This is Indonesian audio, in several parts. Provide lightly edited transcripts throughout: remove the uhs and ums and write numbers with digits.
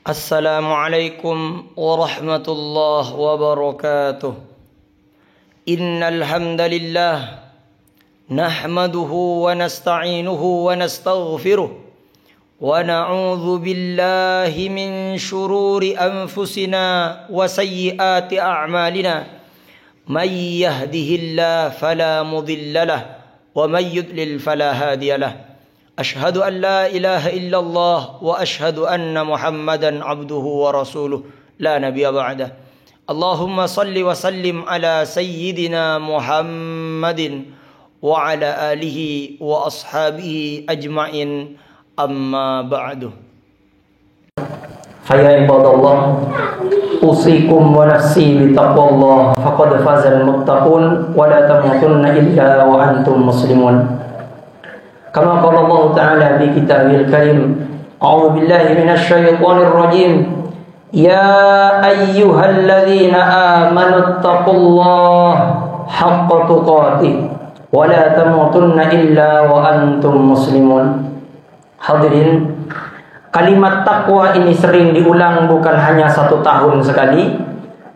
Assalamualaikum warahmatullahi wabarakatuh. Innal hamdalillah nahmaduhu wa nasta'inuhu wa nastaghfiruh wa na'udzu billahi min shururi anfusina wa sayyiati a'malina. May yahdihillahu fala mudilla lahu wa may yudlil fala hadiya lahu. Ashhadu an la ilaha illallah wa ashhadu anna Muhammadan abduhu wa rasuluh la nabiyya ba'dah. Allahumma salli wa sallim ala sayyidina Muhammadin wa ala alihi wa ashabihi ajma'in, amma ba'du. Faya ibadallah, usikum wa nafsi bitaqwallah, faqad fazal muttaqun wa la tamutunna illa wa antum muslimun. Kama qala Allah Ta'ala fi kitabil karim, a'udzu billahi minasy syaithanir rajim. Ya ayyuhalladzina amanu taqullaha haqqa tuqatih wa la tamutunna illa wa antum muslimun. Hadirin, kalimat takwa ini sering diulang, bukan hanya 1 tahun sekali,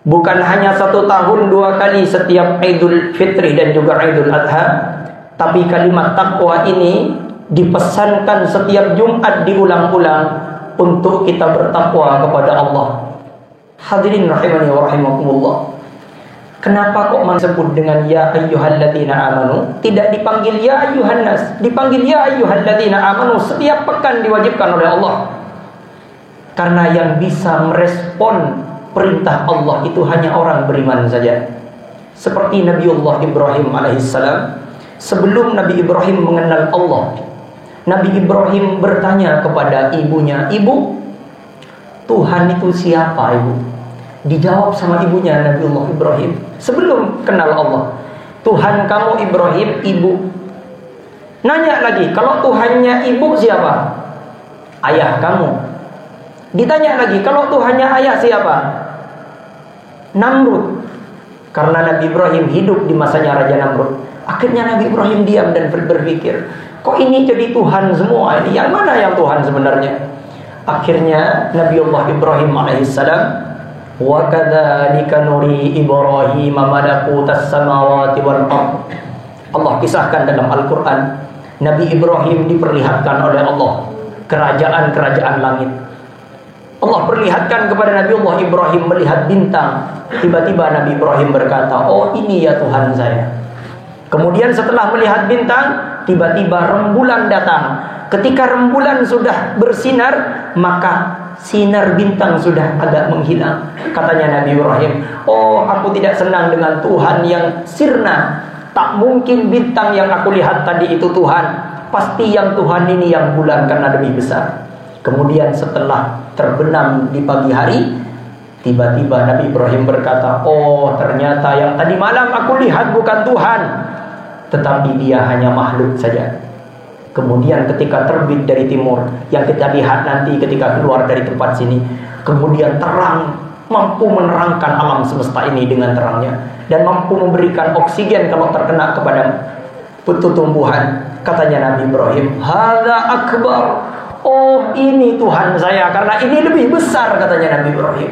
bukan hanya 1 tahun 2 kali setiap Idul Fitri dan juga Idul Adha. Tapi kalimat takwa ini dipesankan setiap Jumat, diulang-ulang untuk kita bertakwa kepada Allah. Hadirin rahimani wa rahimakumullah. Kenapa kok disebut dengan ya ayyuhalladzina amanu? Tidak dipanggil ya ayyuhan nas, dipanggil ya ayyuhalladzina amanu. Setiap pekan diwajibkan oleh Allah. Karena yang bisa merespon perintah Allah itu hanya orang beriman saja. Seperti Nabiullah Ibrahim alaihissalam. Sebelum Nabi Ibrahim mengenal Allah, Nabi Ibrahim bertanya kepada ibunya, "Ibu, Tuhan itu siapa, Ibu?" Dijawab sama ibunya Nabiullah Ibrahim sebelum kenal Allah, "Tuhan kamu Ibrahim, Ibu." Nanya lagi, "Kalau Tuhannya Ibu siapa?" "Ayah kamu." Ditanya lagi, "Kalau Tuhannya ayah siapa?" "Namrud." Karena Nabi Ibrahim hidup di masanya Raja Namrud. Akhirnya Nabi Ibrahim diam dan berpikir, kok ini jadi Tuhan semua ini? Yang mana yang Tuhan sebenarnya? Akhirnya Nabiullah Ibrahim alaihissalam, wa kadzalika nuri Ibrahim malakutas samawati wal ardh. Allah kisahkan dalam Al-Qur'an, Nabi Ibrahim diperlihatkan oleh Allah kerajaan-kerajaan langit. Allah perlihatkan kepada Nabiullah Ibrahim melihat bintang. Tiba-tiba Nabi Ibrahim berkata, "Oh, ini ya Tuhan saya." Kemudian setelah melihat bintang, tiba-tiba rembulan datang. Ketika rembulan sudah bersinar, maka sinar bintang sudah agak menghilang. Katanya Nabi Ibrahim, "Oh, aku tidak senang dengan Tuhan yang sirna. Tak mungkin bintang yang aku lihat tadi itu Tuhan. Pasti yang Tuhan ini yang bulan karena lebih besar." Kemudian setelah terbenam di pagi hari, tiba-tiba Nabi Ibrahim berkata, "Oh, ternyata yang tadi malam aku lihat bukan Tuhan, tetapi dia hanya makhluk saja." Kemudian ketika terbit dari timur, yang kita lihat nanti ketika keluar dari tempat sini, kemudian terang, mampu menerangkan alam semesta ini dengan terangnya, dan mampu memberikan oksigen kalau terkena kepada tumbuhan. Katanya Nabi Ibrahim, "Hadza akbar." Oh, ini Tuhan saya karena ini lebih besar, katanya Nabi Ibrahim.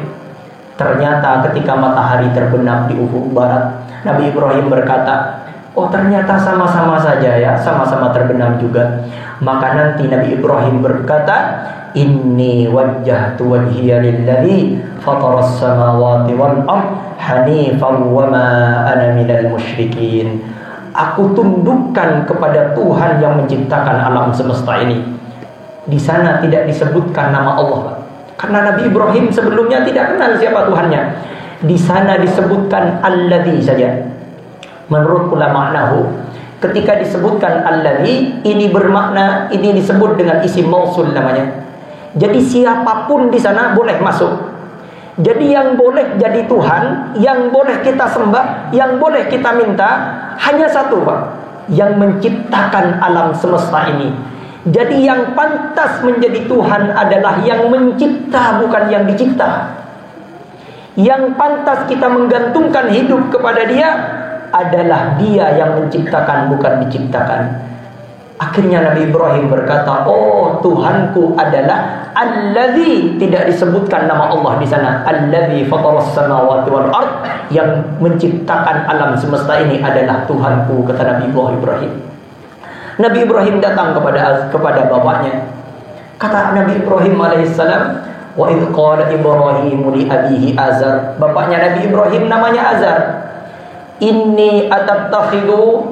Ternyata ketika matahari terbenam di ufuk barat, Nabi Ibrahim berkata, "Oh, ternyata sama-sama saja ya, sama-sama terbenam juga." Maka nanti Nabi Ibrahim berkata, "Inni wajjahtu wajhiya lilladzi fataras samawati wal ardh hanifan wa ma ana minal musyrikin." Aku tundukkan kepada Tuhan yang menciptakan alam semesta ini. Di sana tidak disebutkan nama Allah, karena Nabi Ibrahim sebelumnya tidak kenal siapa Tuhannya. Di sana disebutkan alladzi saja. Menurut ulama nahwu, ketika disebutkan alladzi, ini bermakna, ini disebut dengan isim mausul namanya. Jadi siapapun di sana boleh masuk. Jadi yang boleh jadi Tuhan, yang boleh kita sembah, yang boleh kita minta, hanya satu, Pak, yang menciptakan alam semesta ini. Jadi yang pantas menjadi Tuhan adalah yang mencipta, bukan yang dicipta. Yang pantas kita menggantungkan hidup kepada Dia adalah Dia yang menciptakan, bukan diciptakan. Akhirnya Nabi Ibrahim berkata, "Oh, Tuhanku adalah Alladzi, tidak disebutkan nama Allah di sana. Alladzi fataras samawati wal ard, yang menciptakan alam semesta ini adalah Tuhanku, kata Nabi Ibrahim. Nabi Ibrahim datang kepada bapaknya. Kata Nabi Ibrahim alaihissalam, wa idh qala Ibrahim li abihi Azar. Bapaknya Nabi Ibrahim namanya Azar. Inni atattakhidu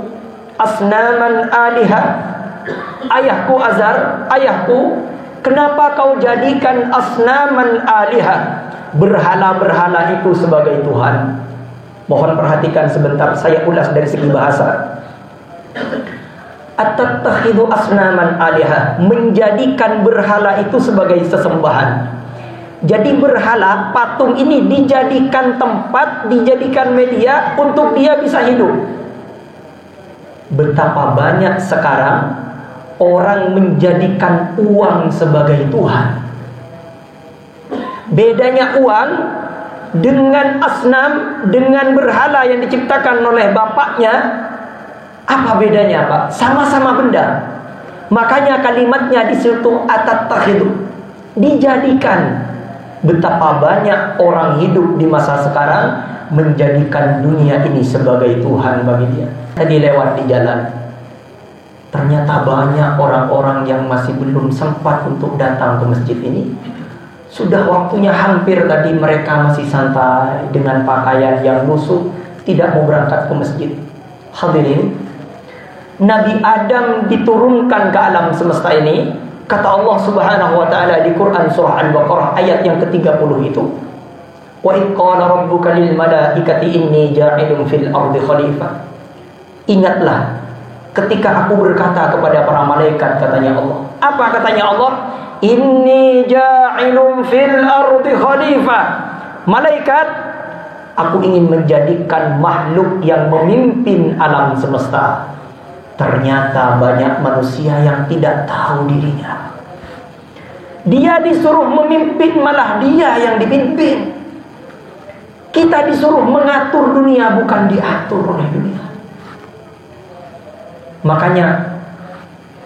asnaman aliha. Ayahku Azar, ayahku, kenapa kau jadikan asnaman aliha, berhala-berhala itu sebagai Tuhan? Mohon perhatikan sebentar, saya ulas dari segi bahasa. Atattakhidu asnaman aliha, menjadikan berhala itu sebagai sesembahan. Jadi berhala, patung ini dijadikan tempat, dijadikan media untuk dia bisa hidup. Betapa banyak sekarang orang menjadikan uang sebagai Tuhan. Bedanya uang dengan asnam, dengan berhala yang diciptakan oleh bapaknya, apa bedanya Pak? Sama-sama benda. Makanya kalimatnya di situ atattakhidu, dijadikan. Betapa banyak orang hidup di masa sekarang menjadikan dunia ini sebagai Tuhan bagi dia. Tadi lewat di jalan, ternyata banyak orang-orang yang masih belum sempat untuk datang ke masjid ini. Sudah waktunya hampir tadi mereka masih santai dengan pakaian yang lusuh, tidak mau berangkat ke masjid. Hadirin, Nabi Adam diturunkan ke alam semesta ini. Kata Allah Subhanahu wa taala di Quran surah Al-Baqarah ayat yang ke-30 itu, wa idh qala rabbuka lil malaikati inni ja'ilun fil ardi khalifah. Ingatlah ketika aku berkata kepada para malaikat, katanya Allah. Apa katanya Allah? Inni ja'ilun fil ardi khalifah. Malaikat, aku ingin menjadikan makhluk yang memimpin alam semesta. Ternyata banyak manusia yang tidak tahu dirinya. Dia disuruh memimpin, malah dia yang dipimpin. Kita disuruh mengatur dunia, bukan diatur oleh dunia. Makanya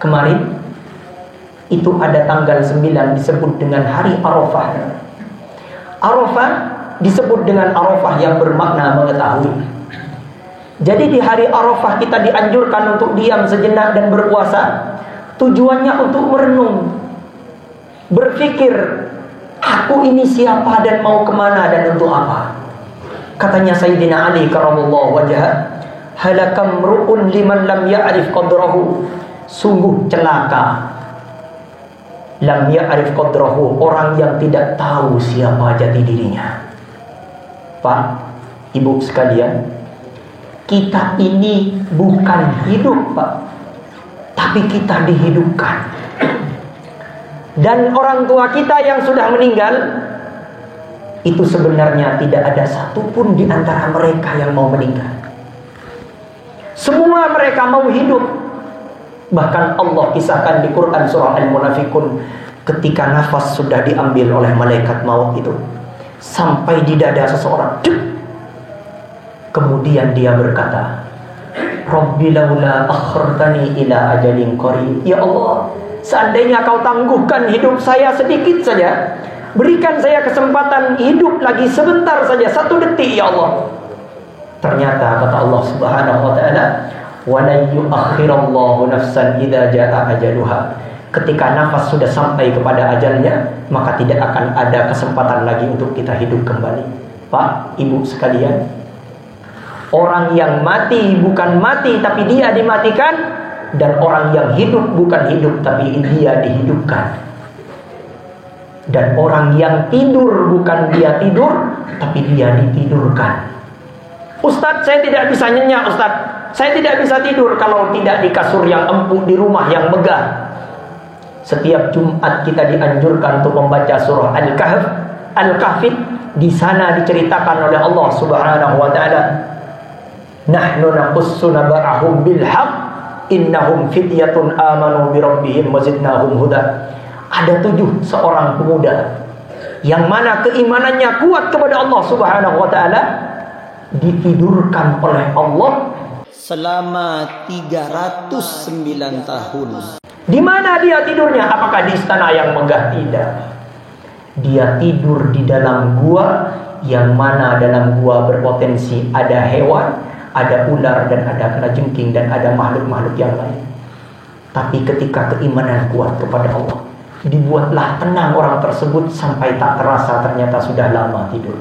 kemarin itu ada tanggal 9 disebut dengan hari Arafah. Arafah disebut dengan Arafah yang bermakna mengetahui. Jadi di hari Arafah kita dianjurkan untuk diam sejenak dan berpuasa. Tujuannya untuk merenung, berpikir, aku ini siapa dan mau kemana dan untuk apa. Katanya Sayyidina Ali karramallahu wajhah, halakam ru'un liman lam ya'rif qadrahu. Sungguh celaka, lam ya'rif qadrahu, orang yang tidak tahu siapa jati dirinya. Pak, Ibu sekalian, kita ini bukan hidup Pak, tapi kita dihidupkan. Dan orang tua kita yang sudah meninggal, itu sebenarnya tidak ada satupun di antara mereka yang mau meninggal. Semua mereka mau hidup. Bahkan Allah kisahkan di Quran surah Al-Munafikun, ketika nafas sudah diambil oleh malaikat maut itu, sampai di dada seseorang, kemudian dia berkata, Rabbi laula akhartani ila ajalin qarib. Ya Allah, seandainya kau tangguhkan hidup saya sedikit saja, berikan saya kesempatan hidup lagi sebentar saja, 1 detik ya Allah. Ternyata kata Allah Subhanahu wa taala, wa la yu'akhirallahu nafsan idza jaa ajaluha. Ketika nafas sudah sampai kepada ajalnya, maka tidak akan ada kesempatan lagi untuk kita hidup kembali. Pak, Ibu sekalian, orang yang mati bukan mati tapi dia dimatikan, dan orang yang hidup bukan hidup tapi dia dihidupkan. Dan orang yang tidur bukan dia tidur tapi dia ditidurkan. Ustadz, saya tidak bisa nyenyak Ustadz. Saya tidak bisa tidur kalau tidak di kasur yang empuk, di rumah yang megah. Setiap Jumat kita dianjurkan untuk membaca surah Al-Kahf. Al-Kahfi, di sana diceritakan oleh Allah Subhanahu wa taala, nahnu naqussu naba'ahum bil haqq innahum fityatun amanu bi rabbihim wa zidnahum huda. Ada 7 seorang pemuda yang mana keimanannya kuat kepada Allah Subhanahu wa taala, ditidurkan oleh Allah selama 309 tahun. Di mana dia tidurnya? Apakah di istana yang megah? Tidak. Dia tidur di dalam gua, yang mana dalam gua berpotensi ada hewan, ada ular, dan ada kalajengking, dan ada makhluk-makhluk yang lain. Tapi ketika keimanan kuat kepada Allah, dibuatlah tenang orang tersebut sampai tak terasa ternyata sudah lama tidur.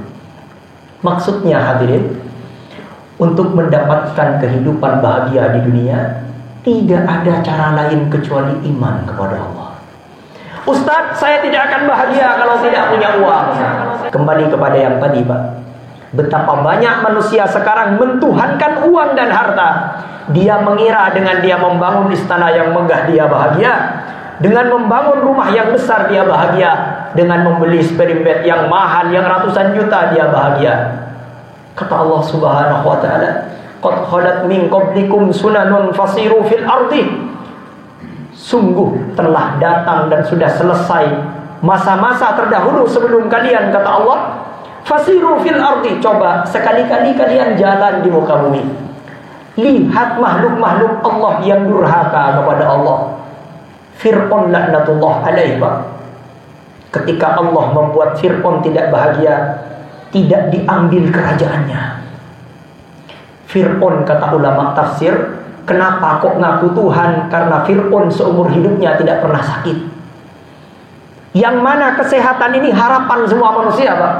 Maksudnya hadirin, untuk mendapatkan kehidupan bahagia di dunia, tidak ada cara lain kecuali iman kepada Allah. Ustaz, saya tidak akan bahagia kalau tidak punya uang. Kembali kepada yang tadi, Pak. Betapa banyak manusia sekarang mentuhankan uang dan harta. Dia mengira dengan dia membangun istana yang megah dia bahagia, dengan membangun rumah yang besar dia bahagia, dengan membeli spare bed yang mahal yang ratusan juta dia bahagia. Kata Allah Subhanahu wa taala, "Qad khalat min qablikum sunanun fasiru fil ardi." Sungguh telah datang dan sudah selesai masa-masa terdahulu sebelum kalian, kata Allah. Fasiru fil ardi, coba sekali-kali kalian jalan di muka bumi. Lihat makhluk-makhluk Allah yang durhaka kepada Allah. Fir'aun laknatullah alaihi. Ketika Allah membuat Fir'aun tidak bahagia, tidak diambil kerajaannya. Fir'aun, kata ulama tafsir, kenapa kok ngaku Tuhan? Karena Fir'aun seumur hidupnya tidak pernah sakit. Yang mana kesehatan ini harapan semua manusia, Pak.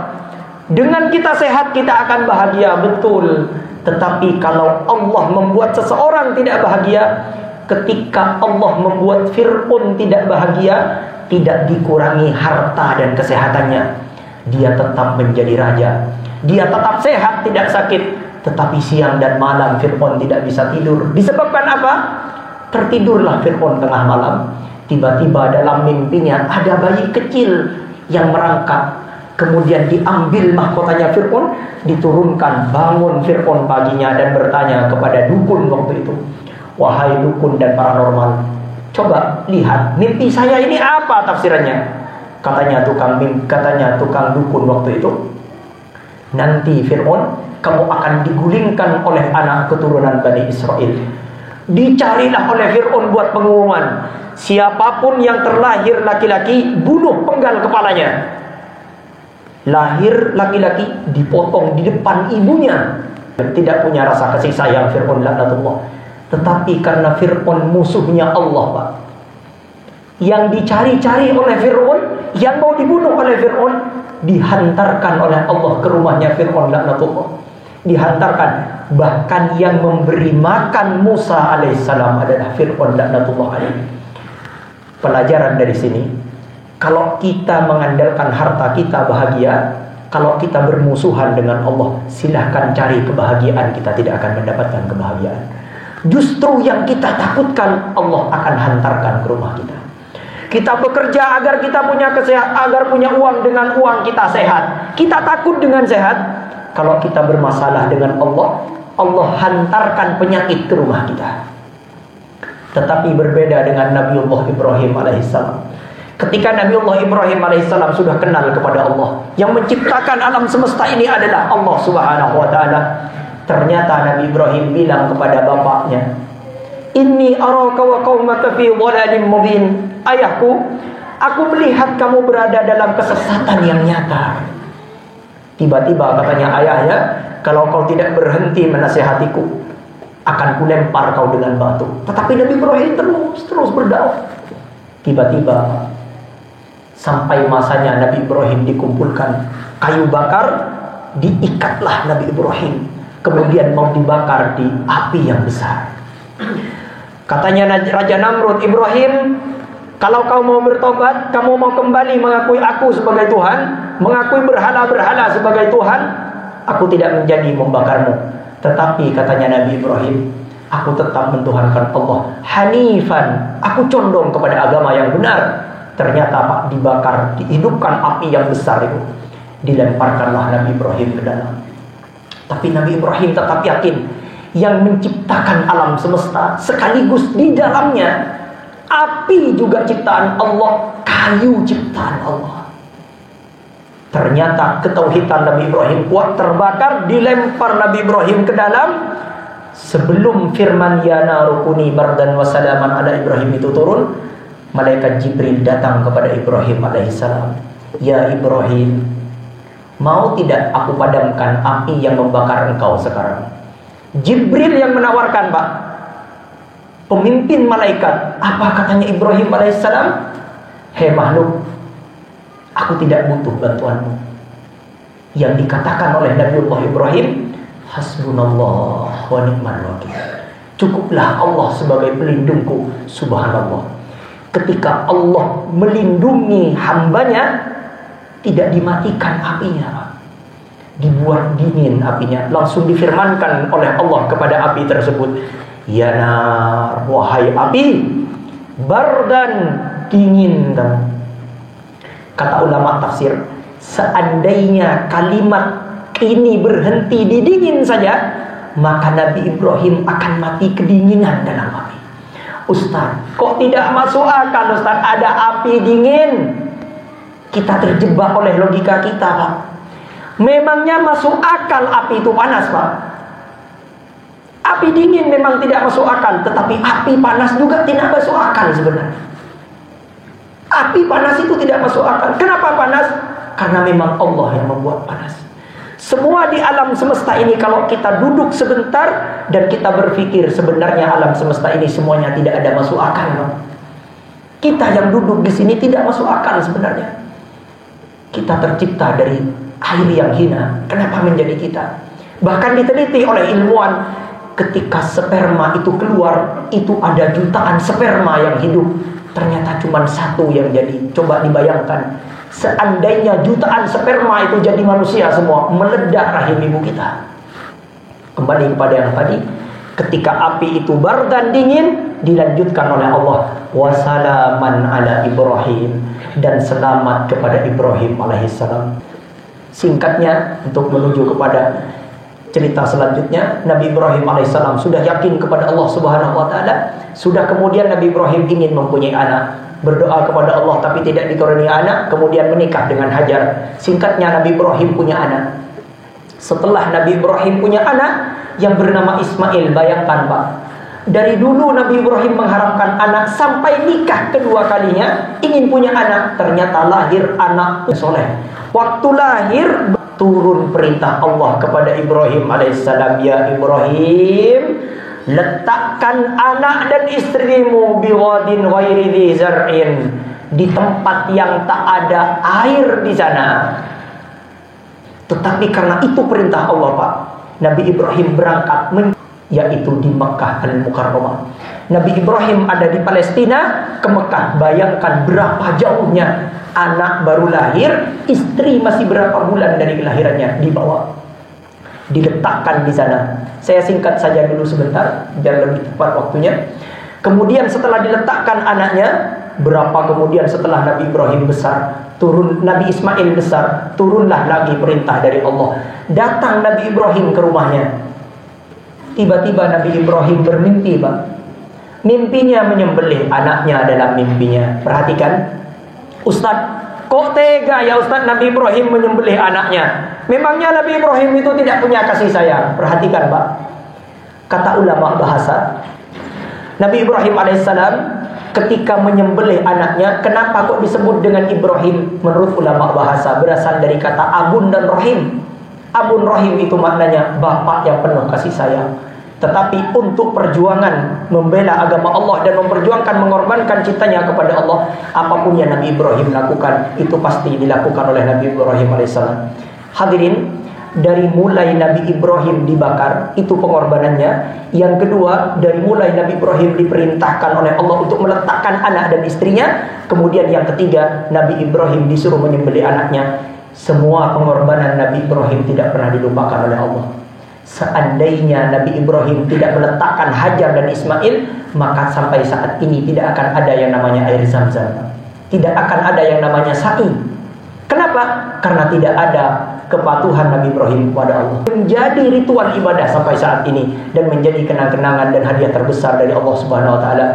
Dengan kita sehat kita akan bahagia, betul. Tetapi kalau Allah membuat seseorang tidak bahagia, ketika Allah membuat Fir'aun tidak bahagia, tidak dikurangi harta dan kesehatannya. Dia tetap menjadi raja. Dia tetap sehat, tidak sakit. Tetapi siang dan malam Fir'aun tidak bisa tidur. Disebabkan apa? Tertidurlah Fir'aun tengah malam. Tiba-tiba dalam mimpinya ada bayi kecil yang merangkak. Kemudian diambil mahkotanya Fir'aun, diturunkan. Bangun Fir'aun paginya dan bertanya kepada dukun waktu itu. Wahai dukun dan paranormal, coba lihat mimpi saya ini apa tafsirannya? Katanya tukang dukun waktu itu, nanti Fir'aun, kamu akan digulingkan oleh anak keturunan Bani Israel. Dicarilah oleh Fir'aun buat pengumuman, siapapun yang terlahir laki-laki, bunuh penggal kepalanya. Lahir laki-laki, dipotong di depan ibunya. Dan tidak punya rasa kasih sayang Fir'aun laknatullah. Tetapi karena Fir'aun musuhnya Allah, Pak, yang dicari-cari oleh Fir'aun, yang mau dibunuh oleh Fir'aun, dihantarkan oleh Allah ke rumahnya Fir'aun laknatullah. Dihantarkan. Bahkan yang memberi makan Musa alaihissalam adalah Fir'aun laknatullah alaihi. Pelajaran dari sini, kalau kita mengandalkan harta kita bahagia, kalau kita bermusuhan dengan Allah, silahkan cari kebahagiaan, kita tidak akan mendapatkan kebahagiaan. Justru yang kita takutkan, Allah akan hantarkan ke rumah kita. Kita bekerja agar kita punya kesehatan, agar punya uang, dengan uang kita sehat. Kita takut dengan sehat. Kalau kita bermasalah dengan Allah, Allah hantarkan penyakit ke rumah kita. Tetapi berbeda dengan Nabiullah Ibrahim alaihissalam. Ketika Nabiullah Ibrahim alaihissalam sudah kenal kepada Allah, yang menciptakan alam semesta ini adalah Allah Subhanahu wa taala. Ternyata Nabi Ibrahim bilang kepada bapaknya, "Inni araka wa qaumaka fi dhalalin mubin." Ayahku, aku melihat kamu berada dalam kesesatan yang nyata. Tiba-tiba katanya ayahnya, "Kalau kau tidak berhenti menasihatiku, akan kulempar kau dengan batu." Tetapi Nabi Ibrahim terus berdakwah. Tiba-tiba sampai masanya Nabi Ibrahim dikumpulkan kayu bakar, diikatlah Nabi Ibrahim, kemudian mau dibakar di api yang besar. Katanya Raja Namrud, "Ibrahim, kalau kau mau bertobat, kamu mau kembali mengakui aku sebagai Tuhan, mengakui berhala-berhala sebagai Tuhan, aku tidak menjadi membakarmu." Tetapi katanya Nabi Ibrahim, "Aku tetap mentuhankan Allah. Hanifan, aku condong kepada agama yang benar." Ternyata Pak, dibakar, dihidupkan api yang besar itu. Dilemparkanlah Nabi Ibrahim ke dalam. Tapi Nabi Ibrahim tetap yakin, yang menciptakan alam semesta, sekaligus di dalamnya api juga ciptaan Allah, kayu ciptaan Allah. Ternyata ketauhidan Nabi Ibrahim kuat, terbakar, dilempar Nabi Ibrahim ke dalam. Sebelum firman ya naru kuni bardan wa salaman ala Ibrahim itu turun, malaikat Jibril datang kepada Ibrahim alaihissalam. Ya Ibrahim, mau tidak aku padamkan api yang membakar engkau sekarang? Jibril yang menawarkan, Pak. Pemimpin malaikat. Apa katanya Ibrahim alaihissalam? Hei makhluk, aku tidak butuh bantuanmu. Yang dikatakan oleh Nabiullah Ibrahim, hasbunallah wa ni'mal wakil. Cukuplah Allah sebagai pelindungku. Subhanallah. Ketika Allah melindungi hambanya, tidak dimatikan apinya, dibuat dingin apinya. Langsung difirmankan oleh Allah kepada api tersebut, ya nar, wahai api, bardan, dingin. Kata ulama tafsir, seandainya kalimat ini berhenti di dingin saja, maka Nabi Ibrahim akan mati kedinginan dalam api. Ustaz, kok tidak masuk akal Ustaz, ada api dingin? Kita terjebak oleh logika kita, Pak. Memangnya masuk akal api itu panas, Pak? Api dingin memang tidak masuk akal, tetapi api panas juga tidak masuk akal sebenarnya. Api panas itu tidak masuk akal. Kenapa panas? Karena memang Allah yang membuat panas. Semua di alam semesta ini, kalau kita duduk sebentar dan kita berpikir, sebenarnya alam semesta ini semuanya tidak ada masuk akal, Pak. Kita yang duduk di sini tidak masuk akal sebenarnya. Kita tercipta dari air yang hina. Kenapa menjadi kita? Bahkan diteliti oleh ilmuwan, ketika sperma itu keluar, itu ada jutaan sperma yang hidup. Ternyata cuma satu yang jadi. Coba dibayangkan, seandainya jutaan sperma itu jadi manusia semua, meledak rahim ibu kita. Kembali kepada yang tadi, ketika api itu bardan, dingin, dilanjutkan oleh Allah, wassalaman ala Ibrahim, dan selamat kepada Ibrahim alaihissalam. Singkatnya, untuk menuju kepada cerita selanjutnya, Nabi Ibrahim alaihissalam sudah yakin kepada Allah subhanahu wa ta'ala. Sudah kemudian Nabi Ibrahim ingin mempunyai anak, berdoa kepada Allah tapi tidak dikaruniai anak, kemudian menikah dengan Hajar. Singkatnya, Nabi Ibrahim punya anak. Setelah Nabi Ibrahim punya anak yang bernama Ismail, bayangkan Pak, dari dulu Nabi Ibrahim mengharapkan anak, sampai nikah kedua kalinya ingin punya anak. Ternyata lahir anak soleh. Waktu lahir turun perintah Allah kepada Ibrahim alaihissalam, ya Ibrahim, letakkan anak dan istrimu biwadin ghairi dzi zar'in, di tempat yang tak ada air di sana. Tetapi karena itu perintah Allah, Pak, Nabi Ibrahim berangkat, yaitu di Mekah Al-Mukarramah. Nabi Ibrahim ada di Palestina, ke Mekah. Bayangkan berapa jauhnya. Anak baru lahir, istri masih berapa bulan dari kelahirannya, dibawa, diletakkan di sana. Saya singkat saja dulu sebentar, biar lebih tepat waktunya. Kemudian setelah diletakkan anaknya, berapa kemudian setelah Nabi Ibrahim besar, turun Nabi Ismail besar, turunlah lagi perintah dari Allah. Datang Nabi Ibrahim ke rumahnya. Tiba-tiba Nabi Ibrahim bermimpi, Pak. Mimpinya menyembelih anaknya dalam mimpinya. Perhatikan, Ustaz, kok tega ya Ustaz Nabi Ibrahim menyembelih anaknya? Memangnya Nabi Ibrahim itu tidak punya kasih sayang? Perhatikan, Pak. Kata ulama bahasa, Nabi Ibrahim alaihissalam ketika menyembelih anaknya, kenapa kok disebut dengan Ibrahim? Menurut ulama bahasa, berasal dari kata abun dan rahim. Abun rahim itu maknanya bapak yang penuh kasih sayang. Tetapi untuk perjuangan membela agama Allah dan memperjuangkan mengorbankan cintanya kepada Allah, apapun yang Nabi Ibrahim lakukan, itu pasti dilakukan oleh Nabi Ibrahim alaihissalam. Hadirin, dari mulai Nabi Ibrahim dibakar, itu pengorbanannya. Yang kedua, dari mulai Nabi Ibrahim diperintahkan oleh Allah untuk meletakkan anak dan istrinya. Kemudian yang ketiga, Nabi Ibrahim disuruh menyembelih anaknya. Semua pengorbanan Nabi Ibrahim tidak pernah dilupakan oleh Allah. Seandainya Nabi Ibrahim tidak meletakkan Hajar dan Ismail, maka sampai saat ini tidak akan ada yang namanya air Zam-Zam, tidak akan ada yang namanya sa'i. Kenapa? Karena tidak ada kepatuhan Nabi Ibrahim kepada Allah. Menjadi ritual ibadah sampai saat ini dan menjadi kenang-kenangan dan hadiah terbesar dari Allah Subhanahu wa taala.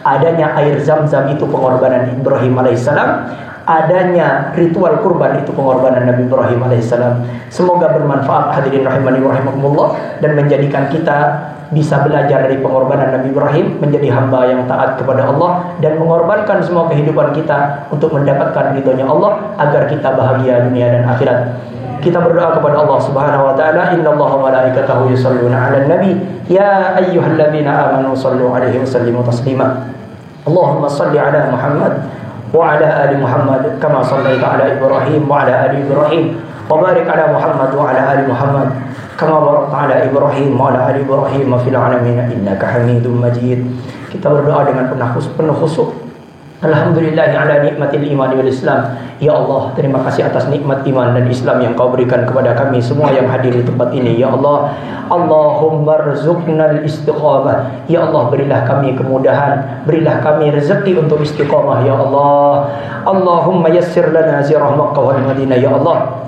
Adanya air Zam-Zam itu pengorbanan Ibrahim alaihissalam. Adanya ritual kurban itu pengorbanan Nabi Ibrahim alaihissalam. Semoga bermanfaat hadirin rahimani wa rahimakumullah, dan menjadikan kita bisa belajar dari pengorbanan Nabi Ibrahim, menjadi hamba yang taat kepada Allah dan mengorbankan semua kehidupan kita untuk mendapatkan ridhonya Allah agar kita bahagia dunia dan akhirat. Kita berdoa kepada Allah Subhanahu wa taala, innallaha wa malaikatahu yusholluna 'alan nabi ya ayyuhalladzina amanu shallu 'alaihi wa sallimu taslima. Allahumma shalli 'ala Muhammad wa 'ala ali Muhammad kama shallaita 'ala Ibrahim wa 'ala ali Ibrahim wa barik 'ala Muhammad wa 'ala ali Muhammad kama barakta 'ala Ibrahim wa 'ala ali Ibrahim fil 'alamin innaka Hamidum Majid. Kita berdoa dengan penuh khusyuk. Alhamdulillahi ala nikmatil iman wal Islam. Ya Allah, terima kasih atas nikmat iman dan Islam yang Kau berikan kepada kami semua yang hadir di tempat ini. Ya Allah, Allahumma rzuqnal istiqamah. Ya Allah, berilah kami kemudahan, berilah kami rezeki untuk istiqamah. Ya Allah, Allahumma yassir lana ziyarah Makkah wal Madinah. Ya Allah,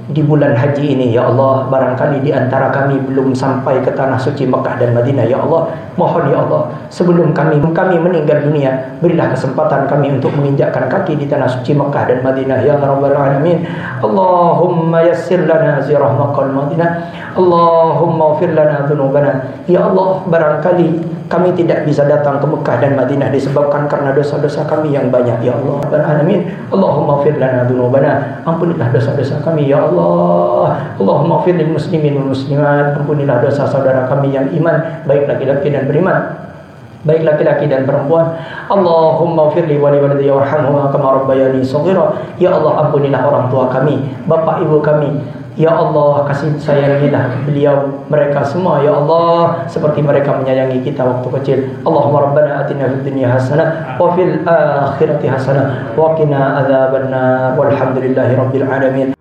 di bulan haji ini, ya Allah, barangkali di antara kami belum sampai ke tanah suci Makkah dan Madinah. Ya Allah, mohon ya Allah, sebelum kami meninggal dunia, berilah kesempatan kami untuk menginjakkan kaki di tanah suci Makkah dan Madinah. Ya Rabbal Alamin. Allahumma yassir lana ziyarah Makkah dan Madinah. Allahumma ufir lana dhunubana. Ya Allah, barangkali kami tidak bisa datang ke Mekah dan Madinah disebabkan karena dosa-dosa kami yang banyak. Ya Allah Rabbal Alamin. Allahumma ufir lana dhunubana. Ampunilah dosa-dosa kami ya Allah. Allahumma ufir lil muslimin wal muslimat. Ampunilah dosa saudara kami yang iman, baik laki-laki dan beriman, baik laki-laki dan perempuan. Allahumma firli wa liwalidayya warhamhuma kama rabbayani shaghira. Ya Allah, ampunilah orang tua kami, bapak ibu kami. Ya Allah, kasih sayangilah beliau mereka semua. Ya Allah, seperti mereka menyayangi kita waktu kecil. Allahumma rabbana atina fid dunya hasanah wa fil akhirati hasanah wa qina adzabannar. Walhamdulillahi rabbil alamin.